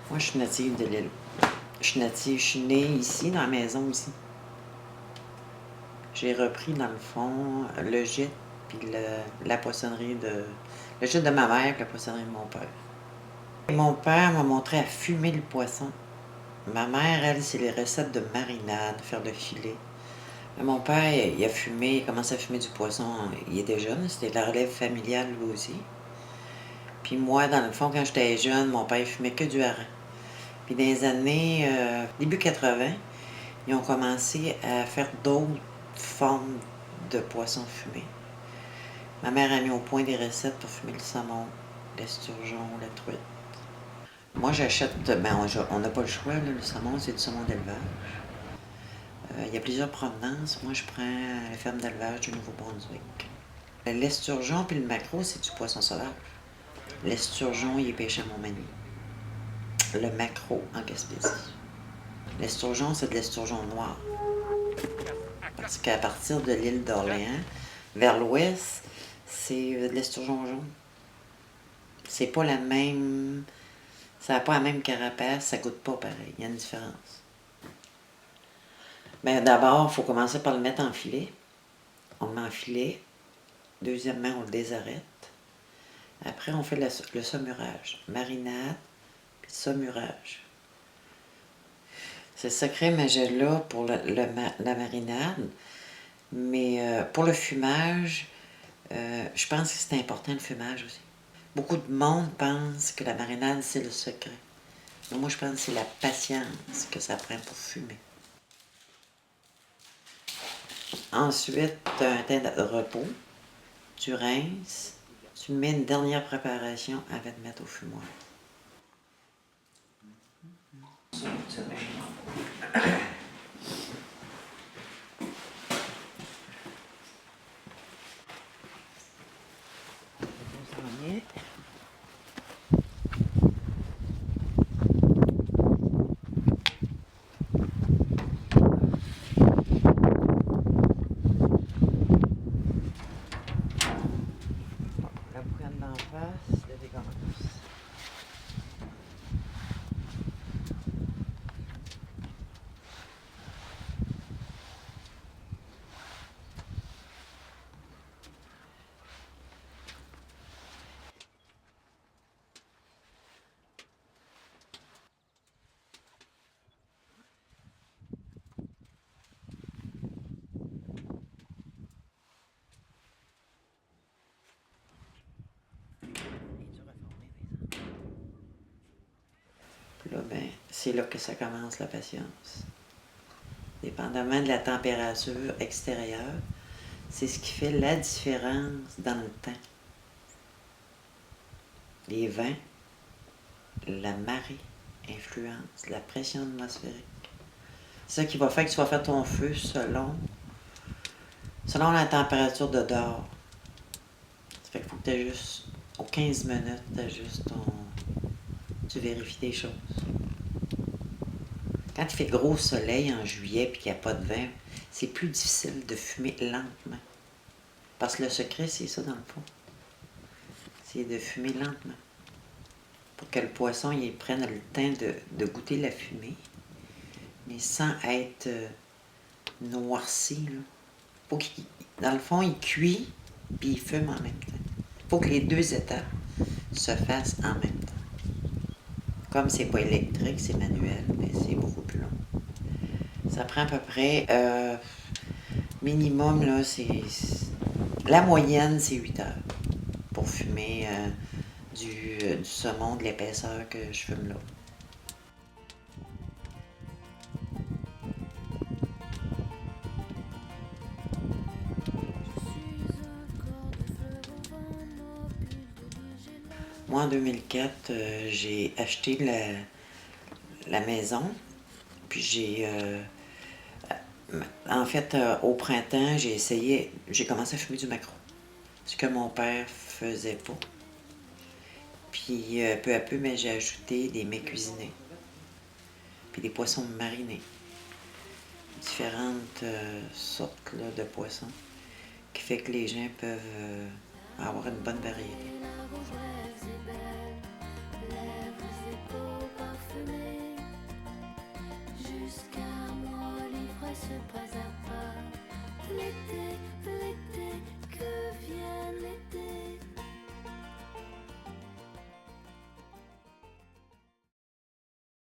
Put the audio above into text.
Moi, je suis native de l'île. Je suis née ici, dans la maison aussi. J'ai repris, dans le fond, le gîte, puis la poissonnerie de... Le gîte de ma mère, puis la poissonnerie de mon père. Et mon père m'a montré à fumer le poisson. Ma mère, elle, c'est les recettes de marinade, faire le filet. Mais mon père, il a fumé, il a commencé à fumer du poisson, il était jeune, c'était la relève familiale lui aussi. Puis moi, dans le fond, quand j'étais jeune, mon père, il fumait que du hareng. Puis dans les années, début 80, ils ont commencé à faire d'autres formes de poissons fumés. Ma mère a mis au point des recettes pour fumer le saumon, l'esturgeon, la truite. Moi, j'achète, on n'a pas le choix, là, le saumon, c'est du saumon d'élevage. Il y a plusieurs provenances. Moi, je prends la ferme d'élevage du Nouveau-Brunswick. L'esturgeon puis le maquereau, c'est du poisson sauvage. L'esturgeon, il est pêché à Montmagny. Le maquereau en Gaspésie. L'esturgeon, c'est de l'esturgeon noir. Parce qu'à partir de l'île d'Orléans, vers l'ouest, c'est de l'esturgeon jaune. C'est pas la même... Ça n'a pas la même carapace, ça goûte pas pareil. Il y a une différence. Mais d'abord, il faut commencer par le mettre en filet. On le met en filet. Deuxièmement, on le désarrête. Après, on fait le saumurage. Marinade, puis saumurage. C'est secret Magella pour la marinade. Mais pour le fumage, je pense que c'est important le fumage aussi. Beaucoup de monde pense que la marinade, c'est le secret. Mais moi, je pense que c'est la patience que ça prend pour fumer. Ensuite, tu as un temps de repos. Tu rinces. Tu mets une dernière préparation avant de mettre au fumoir. La boucane d'en face, le dégueulasse. Puis là, ben, c'est là que ça commence la patience. Dépendamment de la température extérieure, c'est ce qui fait la différence dans le temps. Les vents, la marée influence, la pression atmosphérique. C'est ça qui va faire que tu vas faire ton feu selon la température de dehors. Ça fait qu'il faut que tu ajustes, aux 15 minutes, tu vérifies des choses. Quand il fait gros soleil en juillet et qu'il n'y a pas de vent, c'est plus difficile de fumer lentement. Parce que le secret, c'est ça dans le fond. C'est de fumer lentement. Pour que le poisson il prenne le temps de goûter la fumée, mais sans être noirci. Là. Faut qu'il, dans le fond, il cuit puis il fume en même temps. Il faut que les deux étapes se fassent en même temps. Comme c'est pas électrique, c'est manuel, mais c'est beaucoup plus long. Ça prend à peu près, minimum, là, la moyenne, c'est 8 heures pour fumer du saumon de l'épaisseur que je fume là. Moi, en 2004, j'ai acheté la maison, puis en fait, au printemps, j'ai commencé à fumer du maquereau, ce que mon père faisait pas. Puis peu à peu, mais j'ai ajouté des mets cuisinés, puis des poissons marinés, différentes sortes là, de poissons, qui fait que les gens peuvent avoir une bonne variété. se passe.